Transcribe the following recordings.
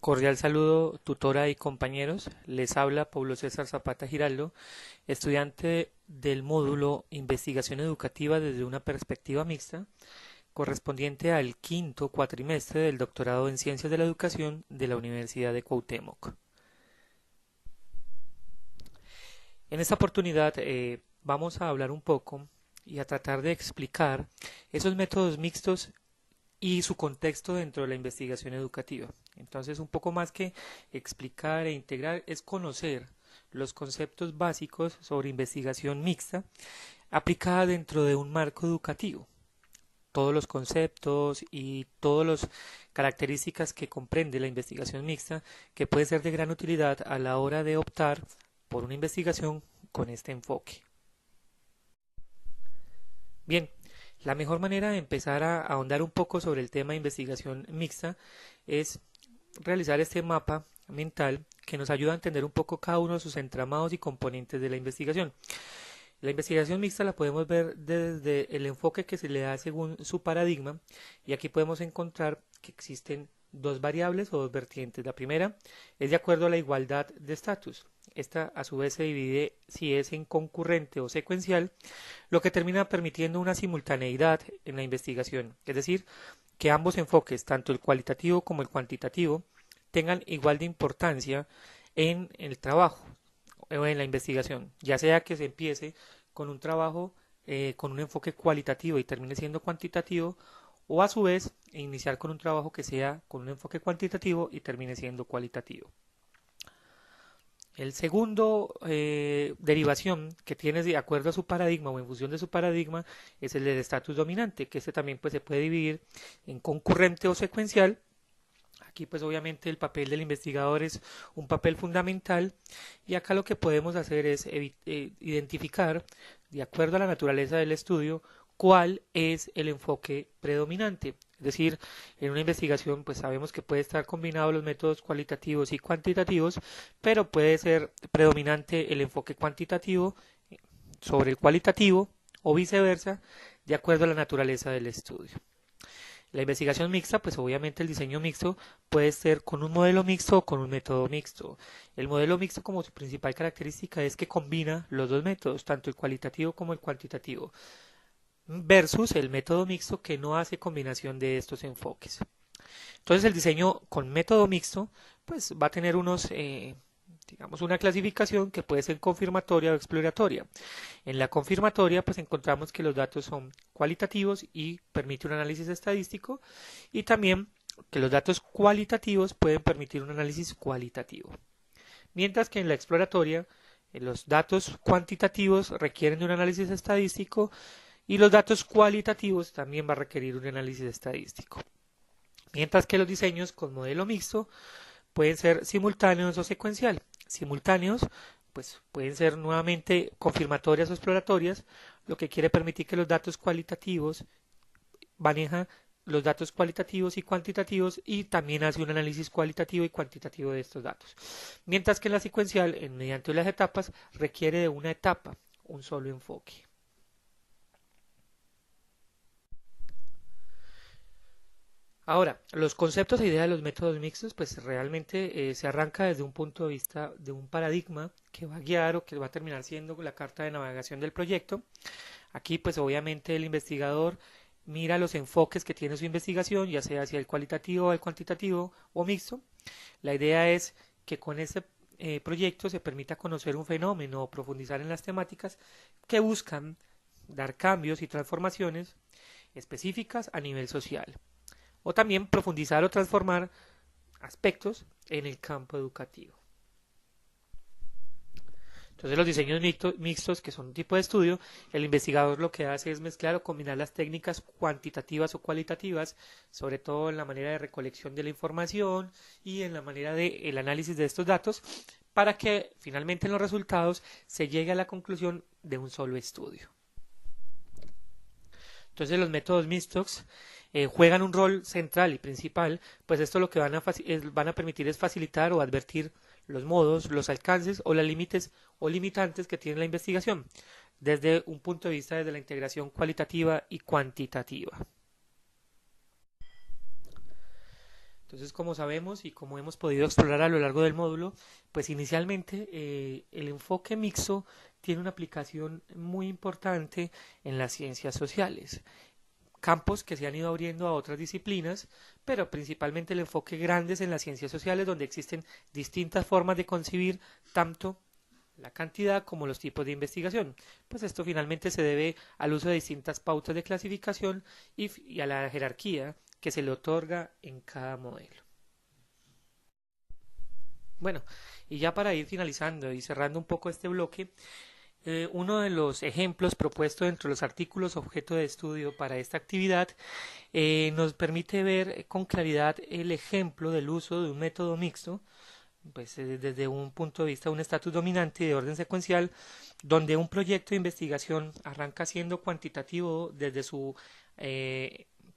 Cordial saludo, tutora y compañeros. Les habla Pablo César Zapata Giraldo, estudiante del módulo Investigación Educativa desde una perspectiva mixta, correspondiente al quinto cuatrimestre del doctorado en Ciencias de la Educación de la Universidad de Cuauhtémoc. En esta oportunidad vamos a hablar un poco y a tratar de explicar esos métodos mixtos y su contexto dentro de la investigación educativa. Entonces, un poco más que explicar e integrar es conocer los conceptos básicos sobre investigación mixta aplicada dentro de un marco educativo. Todos los conceptos y todas las características que comprende la investigación mixta que puede ser de gran utilidad a la hora de optar por una investigación con este enfoque. Bien, la mejor manera de empezar a ahondar un poco sobre el tema de investigación mixta es realizar este mapa mental que nos ayuda a entender un poco cada uno de sus entramados y componentes de la investigación. La investigación mixta la podemos ver desde el enfoque que se le da según su paradigma, y aquí podemos encontrar que existen dos variables o dos vertientes. La primera es de acuerdo a la igualdad de estatus. Esta a su vez se divide si es en concurrente o secuencial, lo que termina permitiendo una simultaneidad en la investigación, es decir, que ambos enfoques, tanto el cualitativo como el cuantitativo, tengan igual de importancia en el trabajo o en la investigación, ya sea que se empiece con un trabajo con un enfoque cualitativo y termine siendo cuantitativo, o a su vez iniciar con un trabajo que sea con un enfoque cuantitativo y termine siendo cualitativo. El segundo derivación que tiene de acuerdo a su paradigma o en función de su paradigma es el del estatus dominante, que este también pues, se puede dividir en concurrente o secuencial. Aquí pues obviamente el papel del investigador es un papel fundamental, y acá lo que podemos hacer es identificar, de acuerdo a la naturaleza del estudio, cuál es el enfoque predominante. Es decir, en una investigación pues sabemos que puede estar combinado los métodos cualitativos y cuantitativos, pero puede ser predominante el enfoque cuantitativo sobre el cualitativo o viceversa, de acuerdo a la naturaleza del estudio. La investigación mixta, pues obviamente el diseño mixto puede ser con un modelo mixto o con un método mixto. El modelo mixto, como su principal característica, es que combina los dos métodos, tanto el cualitativo como el cuantitativo, versus el método mixto que no hace combinación de estos enfoques. Entonces el diseño con método mixto pues va a tener digamos una clasificación que puede ser confirmatoria o exploratoria. En la confirmatoria pues encontramos que los datos son cualitativos y permite un análisis estadístico, y también que los datos cualitativos pueden permitir un análisis cualitativo. Mientras que en la exploratoria los datos cuantitativos requieren de un análisis estadístico y los datos cualitativos también va a requerir un análisis estadístico. Mientras que los diseños con modelo mixto pueden ser simultáneos o secuencial. Simultáneos, pues pueden ser nuevamente confirmatorias o exploratorias, lo que quiere permitir que los datos cualitativos manejan los datos cualitativos y cuantitativos y también hace un análisis cualitativo y cuantitativo de estos datos. Mientras que en la secuencial, mediante las etapas, requiere de una etapa, un solo enfoque. Ahora, los conceptos e ideas de los métodos mixtos, pues realmente se arranca desde un punto de vista de un paradigma que va a guiar o que va a terminar siendo la carta de navegación del proyecto. Aquí, pues obviamente el investigador mira los enfoques que tiene su investigación, ya sea hacia el cualitativo, el cuantitativo o mixto. La idea es que con este proyecto se permita conocer un fenómeno o profundizar en las temáticas que buscan dar cambios y transformaciones específicas a nivel social, o también profundizar o transformar aspectos en el campo educativo. Entonces los diseños mixtos, que son un tipo de estudio, el investigador lo que hace es mezclar o combinar las técnicas cuantitativas o cualitativas, sobre todo en la manera de recolección de la información y en la manera del análisis de estos datos, para que finalmente en los resultados se llegue a la conclusión de un solo estudio. Entonces los métodos mixtos juegan un rol central y principal, pues esto lo que van a permitir es facilitar o advertir los modos, los alcances o los límites o limitantes que tiene la investigación, desde un punto de vista desde la integración cualitativa y cuantitativa. Entonces, como sabemos y como hemos podido explorar a lo largo del módulo, pues inicialmente el enfoque mixto tiene una aplicación muy importante en las ciencias sociales, campos que se han ido abriendo a otras disciplinas, pero principalmente el enfoque grande es en las ciencias sociales, donde existen distintas formas de concebir tanto la cantidad como los tipos de investigación. Pues esto finalmente se debe al uso de distintas pautas de clasificación y a la jerarquía que se le otorga en cada modelo. Bueno, y ya para ir finalizando y cerrando un poco este bloque, uno de los ejemplos propuestos dentro de los artículos objeto de estudio para esta actividad nos permite ver con claridad el ejemplo del uso de un método mixto, pues desde un punto de vista de un estatus dominante y de orden secuencial, donde un proyecto de investigación arranca siendo cuantitativo desde su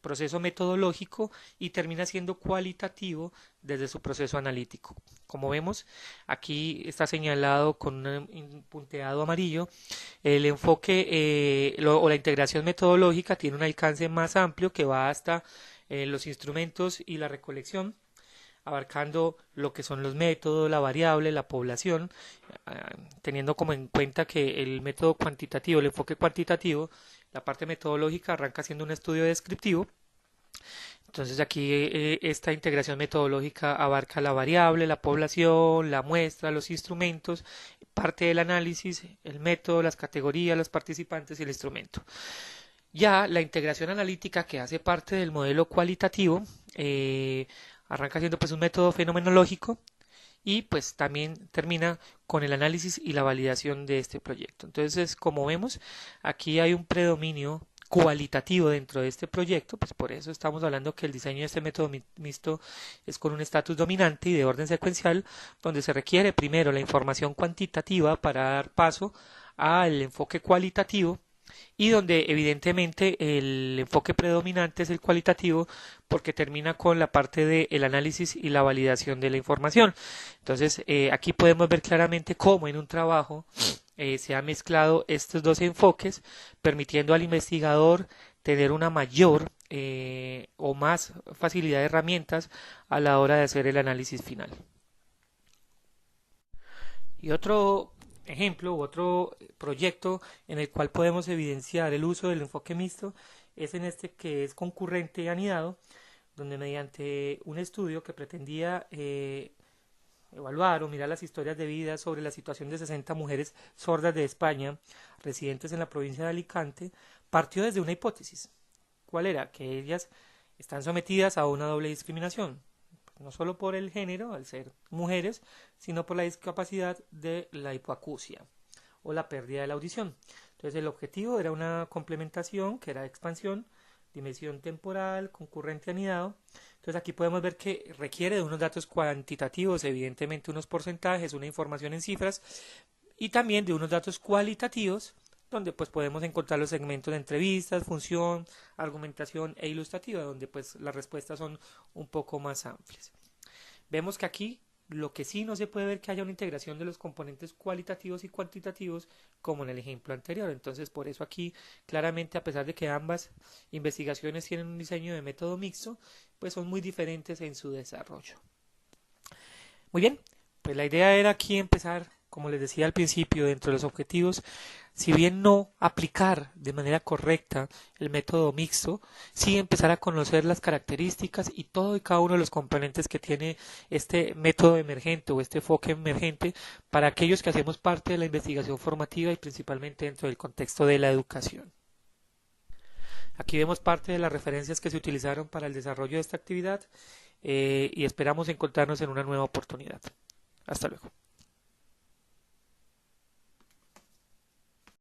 proceso metodológico y termina siendo cualitativo desde su proceso analítico. Como vemos, aquí está señalado con un punteado amarillo, el enfoque o la integración metodológica tiene un alcance más amplio que va hasta los instrumentos y la recolección, abarcando lo que son los métodos, la variable, la población, teniendo como en cuenta que el método cuantitativo, el enfoque cuantitativo, la parte metodológica arranca siendo un estudio descriptivo. Entonces aquí esta integración metodológica abarca la variable, la población, la muestra, los instrumentos, parte del análisis, el método, las categorías, los participantes y el instrumento. Ya la integración analítica, que hace parte del modelo cualitativo, arranca siendo pues un método fenomenológico y pues también termina con el análisis y la validación de este proyecto. Entonces, como vemos, aquí hay un predominio cualitativo dentro de este proyecto, pues por eso estamos hablando que el diseño de este método mixto es con un estatus dominante y de orden secuencial, donde se requiere primero la información cuantitativa para dar paso al enfoque cualitativo, y donde evidentemente el enfoque predominante es el cualitativo porque termina con la parte del análisis y la validación de la información. Entonces aquí podemos ver claramente cómo en un trabajo se han mezclado estos dos enfoques, permitiendo al investigador tener una mayor o más facilidad de herramientas a la hora de hacer el análisis final. Y otro ejemplo u otro proyecto en el cual podemos evidenciar el uso del enfoque mixto es en este que es concurrente y anidado, donde mediante un estudio que pretendía evaluar o mirar las historias de vida sobre la situación de 60 mujeres sordas de España residentes en la provincia de Alicante, partió desde una hipótesis. ¿Cuál era? Que ellas están sometidas a una doble discriminación, no solo por el género, al ser mujeres, sino por la discapacidad de la hipoacusia o la pérdida de la audición. Entonces el objetivo era una complementación que era expansión, dimensión temporal, concurrente anidado. Entonces aquí podemos ver que requiere de unos datos cuantitativos, evidentemente unos porcentajes, una información en cifras y también de unos datos cualitativos donde pues podemos encontrar los segmentos de entrevistas, función, argumentación e ilustrativa, donde pues las respuestas son un poco más amplias. Vemos que aquí lo que sí no se puede ver que haya una integración de los componentes cualitativos y cuantitativos como en el ejemplo anterior. Entonces por eso aquí claramente, a pesar de que ambas investigaciones tienen un diseño de método mixto, pues son muy diferentes en su desarrollo. Muy bien, pues la idea era aquí empezar, como les decía al principio, dentro de los objetivos, si bien no aplicar de manera correcta el método mixto, sí empezar a conocer las características y todo y cada uno de los componentes que tiene este método emergente o este enfoque emergente para aquellos que hacemos parte de la investigación formativa y principalmente dentro del contexto de la educación. Aquí vemos parte de las referencias que se utilizaron para el desarrollo de esta actividad y esperamos encontrarnos en una nueva oportunidad. Hasta luego.